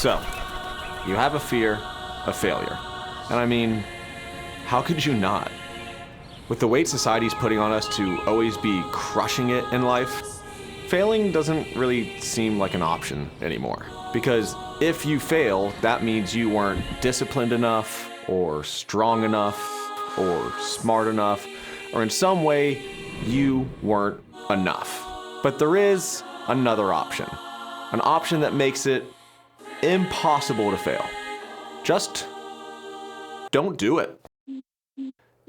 So, you have a fear of failure. And I mean, how could you not? With the weight society's putting on us to always be crushing it in life, failing doesn't really seem like an option anymore. Because if you fail, that means you weren't disciplined enough, or strong enough, or smart enough, or in some way, you weren't enough. But there is another option. An option that makes it impossible to fail. Just don't do it.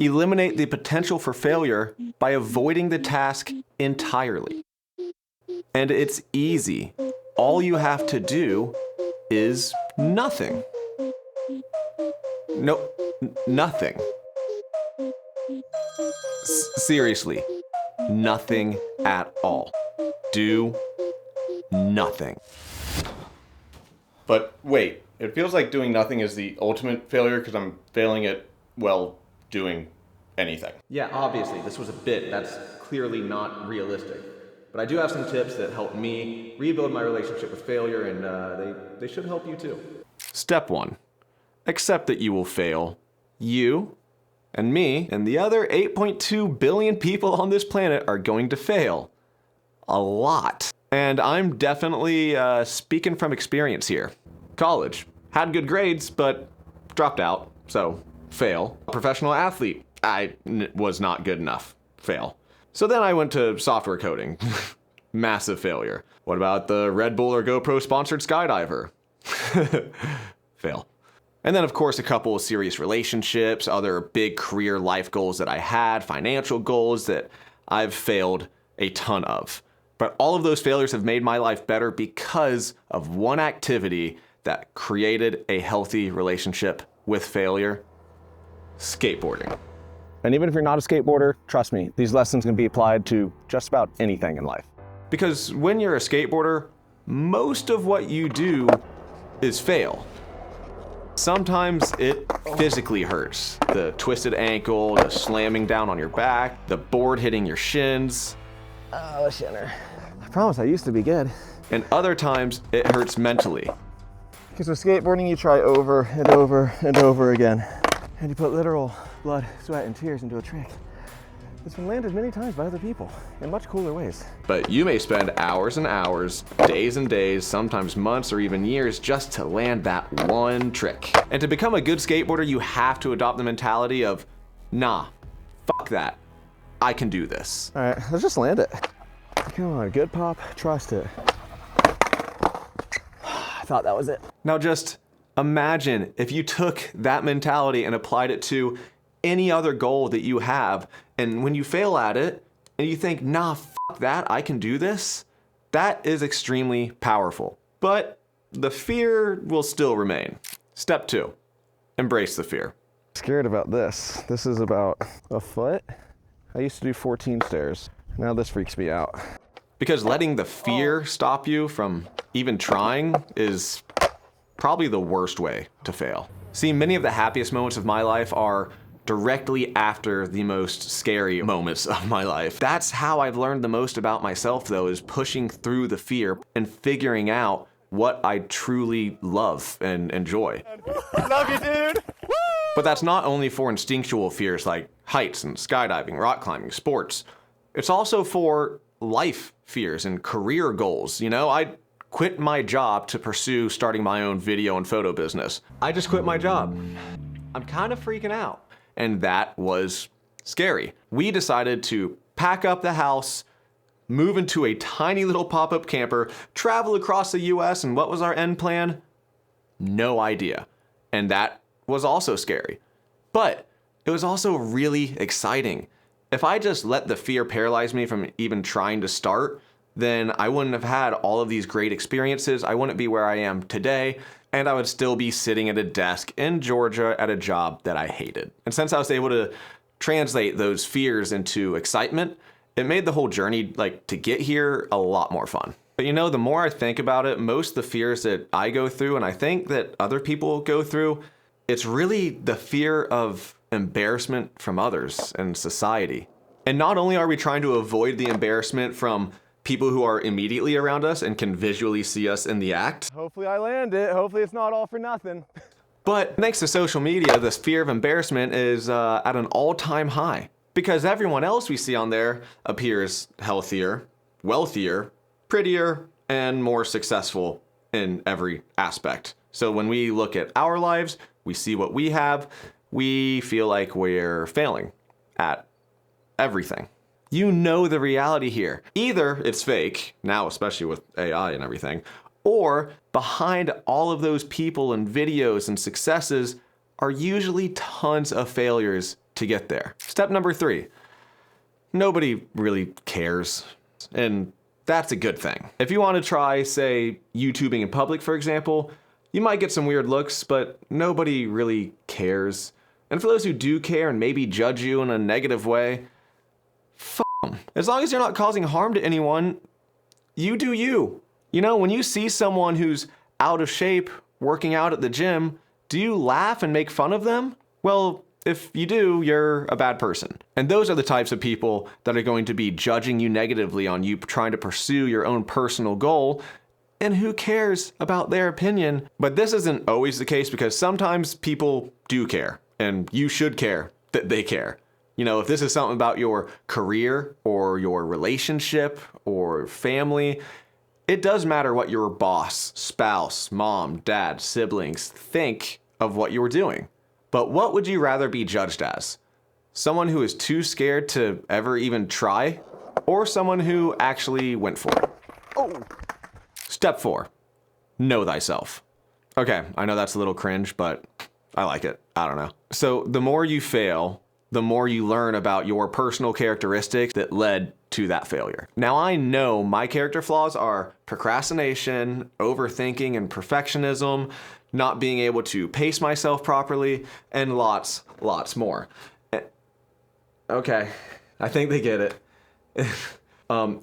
Eliminate the potential for failure by avoiding the task entirely. And it's easy. All you have to do is nothing. No, nothing. Seriously, nothing at all. Do nothing. But wait, it feels like doing nothing is the ultimate failure because I'm failing at, well, doing anything. Yeah, obviously, this was a bit. That's clearly not realistic. But I do have some tips that help me rebuild my relationship with failure, and they should help you too. Step 1. Accept that you will fail. You and me and the other 8.2 billion people on this planet are going to fail. A lot. And I'm definitely speaking from experience here. College. Had good grades, but dropped out, so fail. Professional athlete. I was not good enough. Fail. So then I went to software coding. Massive failure. What about the Red Bull or GoPro sponsored skydiver? Fail. And then of course a couple of serious relationships, other big career life goals that I had, financial goals that I've failed a ton of. But all of those failures have made my life better because of one activity that created a healthy relationship with failure: skateboarding. And even if you're not a skateboarder, trust me, these lessons can be applied to just about anything in life. Because when you're a skateboarder, most of what you do is fail. Sometimes it physically hurts. The twisted ankle, the slamming down on your back, the board hitting your shins. Oh, Shinner. I promise I used to be good. And other times it hurts mentally. Because with skateboarding, you try over and over and over again. And you put literal blood, sweat, and tears into a trick that's been landed many times by other people in much cooler ways. But you may spend hours and hours, days and days, sometimes months or even years just to land that one trick. And to become a good skateboarder, you have to adopt the mentality of, nah, fuck that. I can do this. All right, let's just land it. Come on, good pop, trust it. I thought that was it. Now just imagine if you took that mentality and applied it to any other goal that you have, and when you fail at it, and you think, nah, fuck that, I can do this, that is extremely powerful. But the fear will still remain. Step 2, embrace the fear. Scared about this. This is about a foot. I used to do 14 stairs. Now this freaks me out. Because letting the fear stop you from even trying is probably the worst way to fail. See, many of the happiest moments of my life are directly after the most scary moments of my life. That's how I've learned the most about myself, though, is pushing through the fear and figuring out what I truly love and enjoy. Love you, dude! But that's not only for instinctual fears like heights and skydiving, rock climbing, sports. It's also for life fears and career goals. You know, I quit my job to pursue starting my own video and photo business. I just quit my job. I'm kind of freaking out. And that was scary. We decided to pack up the house, move into a tiny little pop-up camper, travel across the US, and what was our end plan? No idea. And that was also scary. But it was also really exciting. If I just let the fear paralyze me from even trying to start, then I wouldn't have had all of these great experiences. I wouldn't be where I am today, and I would still be sitting at a desk in Georgia at a job that I hated. And since I was able to translate those fears into excitement, it made the whole journey, to get here, a lot more fun. But you know, the more I think about it, most of the fears that I go through, and I think that other people go through, it's really the fear of embarrassment from others and society. And not only are we trying to avoid the embarrassment from people who are immediately around us and can visually see us in the act. Hopefully I land it. Hopefully it's not all for nothing. But thanks to social media, this fear of embarrassment is at an all-time high because everyone else we see on there appears healthier, wealthier, prettier, and more successful in every aspect. So when we look at our lives, we see what we have, we feel like we're failing at everything. You know the reality here. Either it's fake, now especially with AI and everything, or behind all of those people and videos and successes are usually tons of failures to get there. Step number 3, nobody really cares. And that's a good thing. If you want to try, say, YouTubing in public, for example, you might get some weird looks, but nobody really cares. And for those who do care and maybe judge you in a negative way, f them. As long as you're not causing harm to anyone, you do you. You know, when you see someone who's out of shape working out at the gym, do you laugh and make fun of them? Well, if you do, you're a bad person. And those are the types of people that are going to be judging you negatively on you trying to pursue your own personal goal. And who cares about their opinion? But this isn't always the case because sometimes people do care, and you should care that they care. You know, if this is something about your career or your relationship or family, it does matter what your boss, spouse, mom, dad, siblings think of what you're doing. But what would you rather be judged as? Someone who is too scared to ever even try, or someone who actually went for it? Oh. Step 4, know thyself. Okay, I know that's a little cringe, but I like it. I don't know. So the more you fail, the more you learn about your personal characteristics that led to that failure. Now I know my character flaws are procrastination, overthinking, and perfectionism, not being able to pace myself properly, and lots more. Okay, I think they get it.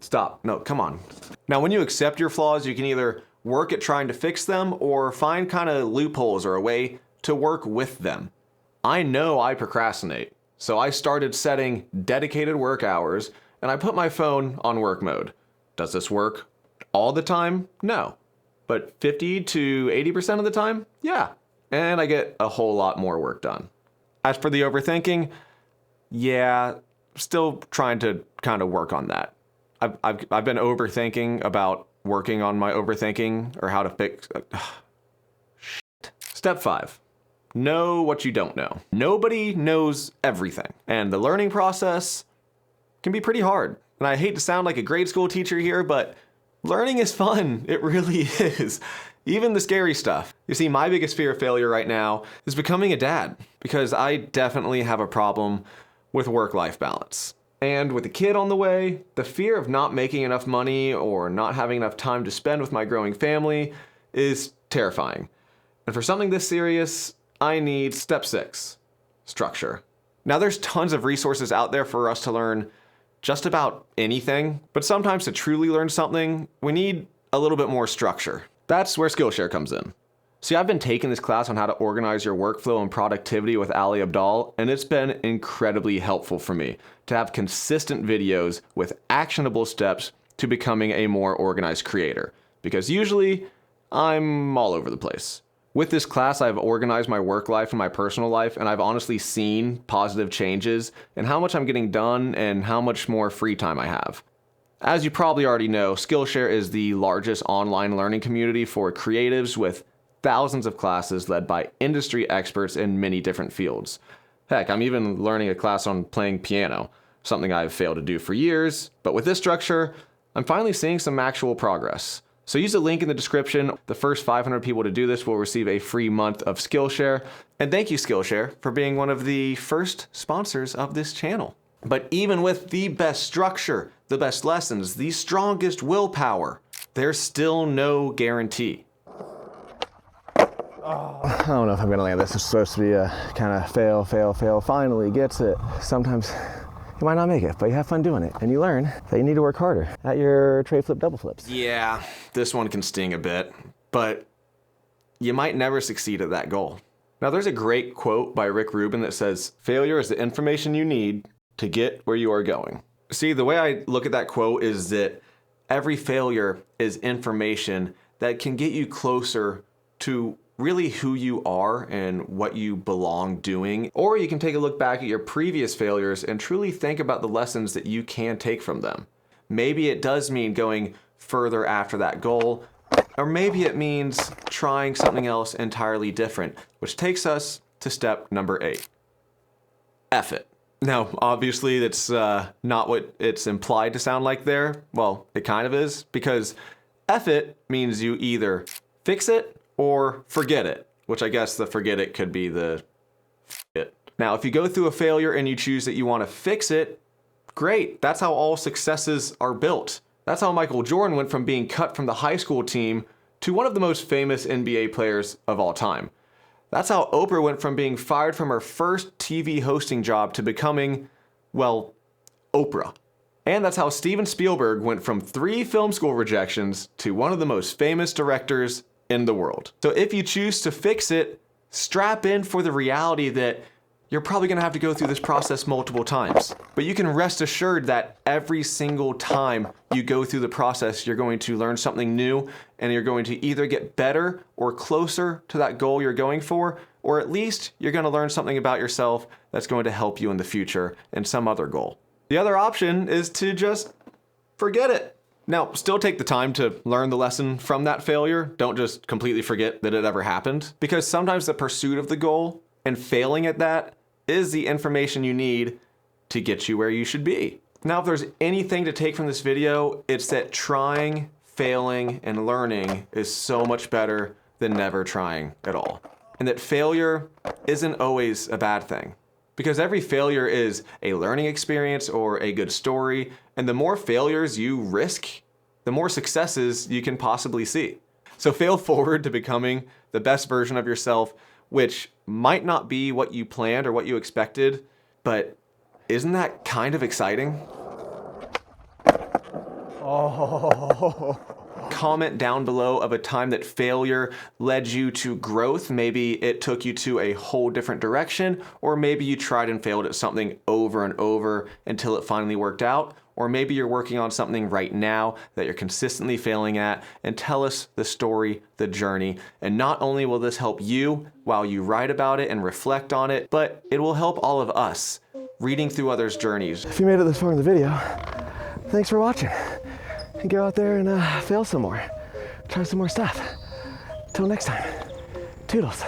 Stop. No, come on. Now, when you accept your flaws, you can either work at trying to fix them or find kind of loopholes or a way to work with them. I know I procrastinate, so I started setting dedicated work hours and I put my phone on work mode. Does this work all the time? No. But 50 to 80% of the time? Yeah. And I get a whole lot more work done. As for the overthinking, yeah, still trying to kind of work on that. I've been overthinking about working on my overthinking or how to fix. Shit. Step 5. Know what you don't know. Nobody knows everything, and the learning process can be pretty hard. And I hate to sound like a grade school teacher here, but learning is fun. It really is. Even the scary stuff. You see, my biggest fear of failure right now is becoming a dad, because I definitely have a problem with work-life balance. And with a kid on the way, the fear of not making enough money or not having enough time to spend with my growing family is terrifying. And for something this serious, I need step 6, structure. Now there's tons of resources out there for us to learn just about anything, but sometimes to truly learn something, we need a little bit more structure. That's where Skillshare comes in. See, I've been taking this class on how to organize your workflow and productivity with Ali Abdaal, and it's been incredibly helpful for me to have consistent videos with actionable steps to becoming a more organized creator, because usually I'm all over the place. With this class, I've organized my work life and my personal life, and I've honestly seen positive changes in how much I'm getting done and how much more free time I have. As you probably already know, Skillshare is the largest online learning community for creatives with thousands of classes led by industry experts in many different fields. Heck, I'm even learning a class on playing piano, something I've failed to do for years, but with this structure, I'm finally seeing some actual progress. So use the link in the description. The first 500 people to do this will receive a free month of Skillshare. And thank you, Skillshare, for being one of the first sponsors of this channel. But even with the best structure, the best lessons, the strongest willpower, there's still no guarantee. I don't know if I'm gonna land this. It's supposed to be a kind of fail, finally gets it. Sometimes you might not make it, but you have fun doing it, and you learn that you need to work harder at your tray flip double flips. Yeah, this one can sting a bit, but you might never succeed at that goal. Now there's a great quote by Rick Rubin that says, "Failure is the information you need to get where you are going." See, the way I look at that quote is that every failure is information that can get you closer to really who you are and what you belong doing. Or you can take a look back at your previous failures and truly think about the lessons that you can take from them. Maybe it does mean going further after that goal, or maybe it means trying something else entirely different, which takes us to step number 8. F it. Now, obviously, that's not what it's implied to sound like there. Well, it kind of is, because F it means you either fix it or forget it, which I guess the forget it could be the f it. Now, if you go through a failure and you choose that you want to fix it, great. That's how all successes are built. That's how Michael Jordan went from being cut from the high school team to one of the most famous NBA players of all time. That's how Oprah went from being fired from her first TV hosting job to becoming, well, Oprah. And that's how Steven Spielberg went from 3 film school rejections to one of the most famous directors in the world. So if you choose to fix it, strap in for the reality that you're probably gonna have to go through this process multiple times. But you can rest assured that every single time you go through the process, you're going to learn something new, and you're going to either get better or closer to that goal you're going for, or at least you're gonna learn something about yourself that's going to help you in the future in some other goal. The other option is to just forget it. Now, still take the time to learn the lesson from that failure. Don't just completely forget that it ever happened, because sometimes the pursuit of the goal and failing at that is the information you need to get you where you should be. Now, if there's anything to take from this video, it's that trying, failing, and learning is so much better than never trying at all. And that failure isn't always a bad thing, because every failure is a learning experience or a good story, and the more failures you risk, the more successes you can possibly see. So fail forward to becoming the best version of yourself, which might not be what you planned or what you expected, but isn't that kind of exciting? Oh. Comment down below of a time that failure led you to growth. Maybe it took you to a whole different direction, or maybe you tried and failed at something over and over until it finally worked out. Or maybe you're working on something right now that you're consistently failing at, and tell us the story, the journey. And not only will this help you while you write about it and reflect on it, but it will help all of us reading through others' journeys. If you made it this far in the video, thanks for watching. And go out there and fail some more. Try some more stuff. Till next time, toodles.